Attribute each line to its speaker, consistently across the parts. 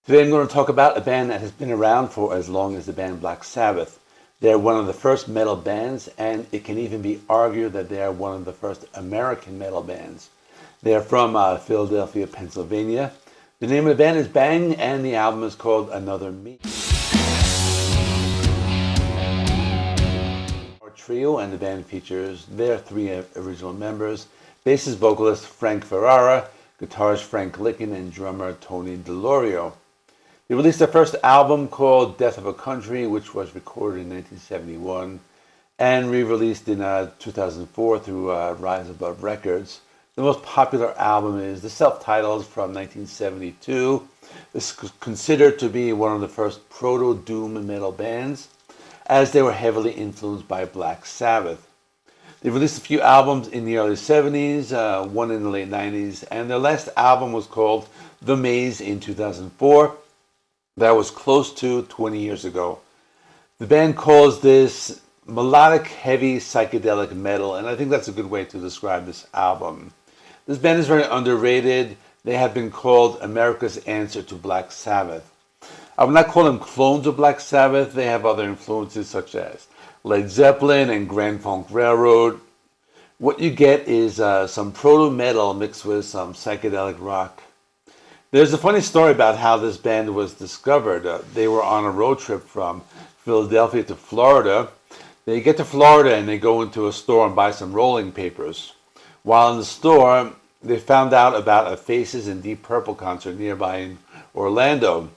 Speaker 1: Today I'm going to talk about a band that has been around for as long as the band Black Sabbath. They're one of the first metal bands, and it can even be argued that they are one of the first American metal bands. They're from Philadelphia, Pennsylvania. The name of the band is Bang, and the album is called Another Me. Our trio, and the band features their three original members: bassist vocalist Frank Ferrara, guitarist Frank Gilcken, and drummer Tony DeLorio. They released their first album called Death of a Country, which was recorded in 1971 and re-released in 2004 through Rise Above Records. The most popular album is the self-titled from 1972. This is considered to be one of the first proto-doom metal bands, as they were heavily influenced by Black Sabbath. They released a few albums in the early 70s, one in the late 90s, and their last album was called The Maze in 2004. That was close to 20 years ago. The band calls this melodic, heavy, psychedelic metal, and I think that's a good way to describe this album. This band is very underrated. They have been called America's answer to Black Sabbath. I would not call them clones of Black Sabbath. They have other influences such as Led Zeppelin and Grand Funk Railroad. What you get is some proto-metal mixed with some psychedelic rock. There's a funny story about how this band was discovered. They were on a road trip from Philadelphia to Florida. They get to Florida and they go into a store and buy some rolling papers. While in the store, they found out about a Faces in Deep Purple concert nearby in Orlando.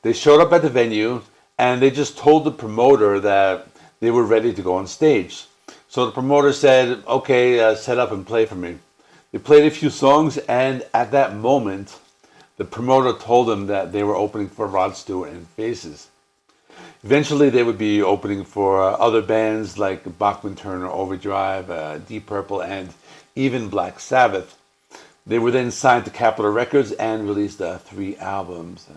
Speaker 1: They showed up at the venue and they just told the promoter that they were ready to go on stage. So the promoter said, okay, set up and play for me. They played a few songs, and at that moment, the promoter told them that they were opening for Rod Stewart and Faces. Eventually, they would be opening for other bands like Bachman Turner Overdrive, Deep Purple, and even Black Sabbath. They were then signed to Capitol Records and released 3 albums.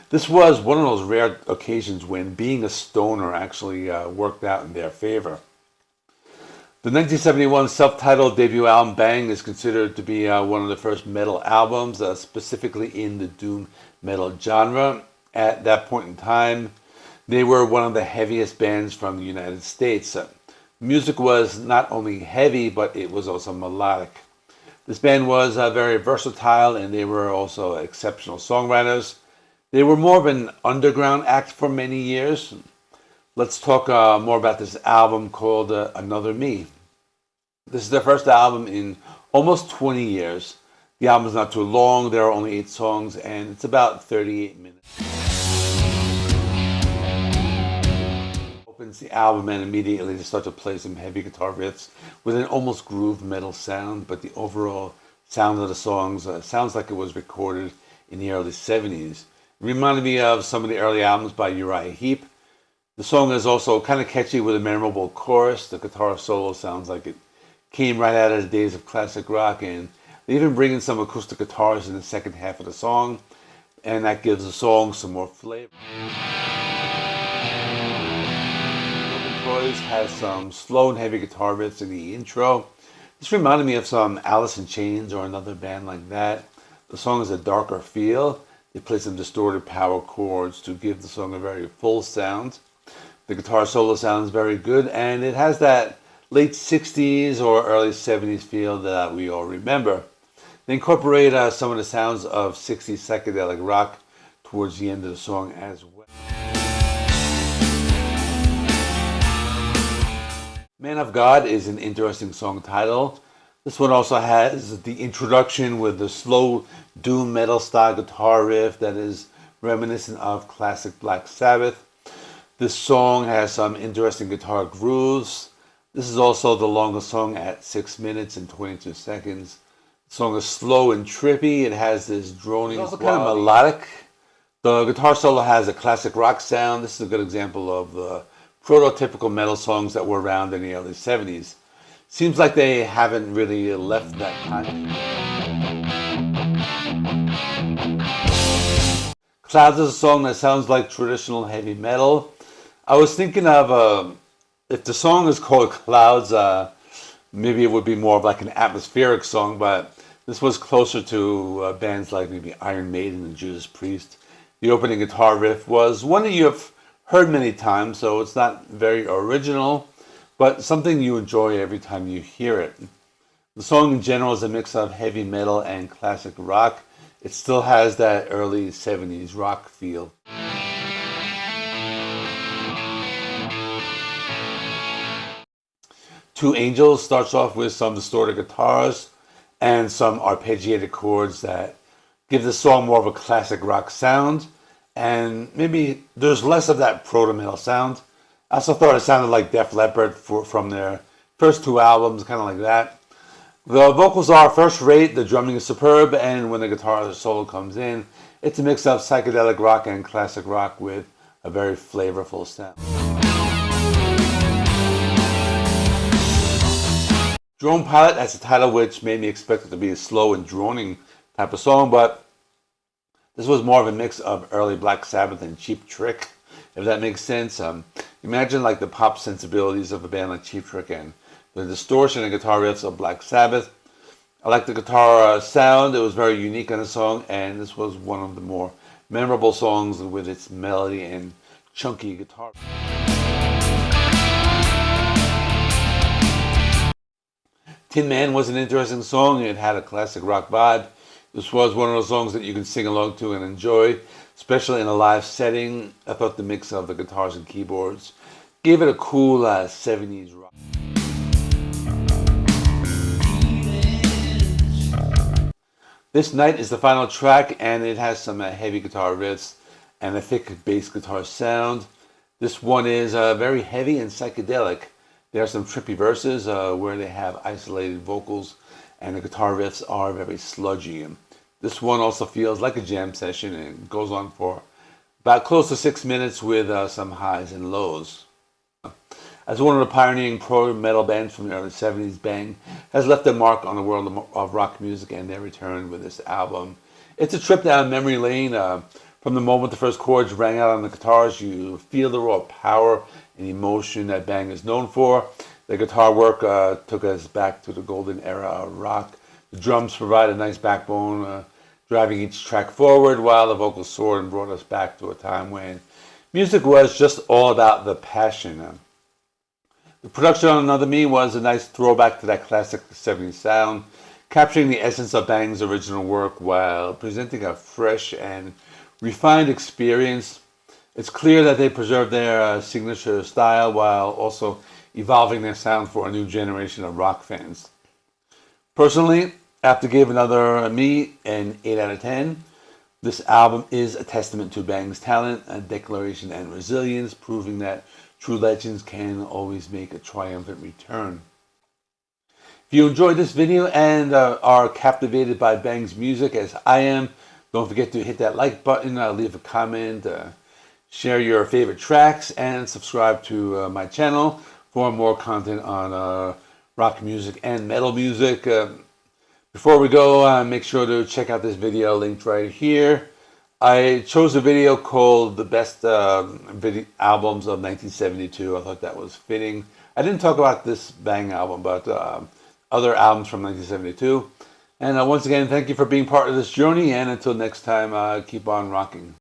Speaker 1: This was one of those rare occasions when being a stoner actually worked out in their favor. The 1971 self-titled debut album, Bang, is considered to be one of the first metal albums, specifically in the doom metal genre. At that point in time, they were one of the heaviest bands from the United States. Music was not only heavy, but it was also melodic. This band was very versatile, and they were also exceptional songwriters. They were more of an underground act for many years. Let's talk more about this album called Another Me. This is their first album in almost 20 years. The album is not too long. There are only 8 songs, and it's about 38 minutes. Opens the album, and immediately they start to play some heavy guitar riffs with an almost groove metal sound, but the overall sound of the songs sounds like it was recorded in the early 70s. It reminded me of some of the early albums by Uriah Heep. The song is also kind of catchy with a memorable chorus. The guitar solo sounds like it came right out of the days of classic rock, and they even bring in some acoustic guitars in the second half of the song, and that gives the song some more flavor. Toys has some slow and heavy guitar riffs in the intro. This reminded me of some Alice in Chains or another band like that. The song has a darker feel. They play some distorted power chords to give the song a very full sound. The guitar solo sounds very good, and it has that late 60s or early 70s feel that we all remember. They incorporate some of the sounds of 60s psychedelic rock towards the end of the song as well. Man of God is an interesting song title. This one also has the introduction with the slow doom metal style guitar riff that is reminiscent of classic Black Sabbath. This song has some interesting guitar grooves. This is also the longest song at 6 minutes and 22 seconds. The song is slow and trippy. It has this droning quality. It's also kind of melodic. The guitar solo has a classic rock sound. This is a good example of the prototypical metal songs that were around in the early 70s. Seems like they haven't really left that time. Clouds is a song that sounds like traditional heavy metal. I was thinking of, if the song is called Clouds, maybe it would be more of like an atmospheric song, but this was closer to bands like maybe Iron Maiden and Judas Priest. The opening guitar riff was one that you have heard many times, so it's not very original, but something you enjoy every time you hear it. The song in general is a mix of heavy metal and classic rock. It still has that early 70s rock feel. Two Angels starts off with some distorted guitars and some arpeggiated chords that give the song more of a classic rock sound, and maybe there's less of that proto-metal sound. I also thought it sounded like Def Leppard from their first two albums, kind of like that. The vocals are first rate, the drumming is superb, and when the guitar solo comes in, it's a mix of psychedelic rock and classic rock with a very flavorful sound. Drone Pilot, that's a title which made me expect it to be a slow and droning type of song, but this was more of a mix of early Black Sabbath and Cheap Trick, if that makes sense. Imagine like the pop sensibilities of a band like Cheap Trick and the distortion and guitar riffs of Black Sabbath. I like the guitar sound. It was very unique on the song, and this was one of the more memorable songs with its melody and chunky guitar. Tin Man was an interesting song. It had a classic rock vibe. This was one of those songs that you can sing along to and enjoy, especially in a live setting. I thought the mix of the guitars and keyboards gave it a cool 70s rock. This Night is the final track, and it has some heavy guitar riffs and a thick bass guitar sound. This one is very heavy and psychedelic. There are some trippy verses where they have isolated vocals, and the guitar riffs are very sludgy. This one also feels like a jam session and goes on for about close to 6 minutes with some highs and lows. As one of the pioneering pro-metal bands from the early 70s, Bang has left a mark on the world of rock music, and they returned with this album. It's a trip down memory lane. From the moment the first chords rang out on the guitars, you feel the raw power and emotion that Bang is known for. The guitar work took us back to the golden era of rock. The drums provide a nice backbone, driving each track forward, while the vocals soared and brought us back to a time when music was just all about the passion. The production on Another Me was a nice throwback to that classic 70s sound, capturing the essence of Bang's original work while presenting a fresh and refined experience. It's clear that they preserved their signature style while also evolving their sound for a new generation of rock fans. Personally, I have to give Another Me an 8 out of 10. This album is a testament to Bang's talent, a declaration and resilience, proving that true legends can always make a triumphant return. If you enjoyed this video and are captivated by Bang's music as I am, don't forget to hit that like button, leave a comment, share your favorite tracks, and subscribe to my channel for more content on rock music and metal music. Before we go, make sure to check out this video linked right here. I chose a video called The Best Albums of 1972. I thought that was fitting. I didn't talk about this Bang album, but other albums from 1972. And once again, thank you for being part of this journey, and until next time, keep on rocking.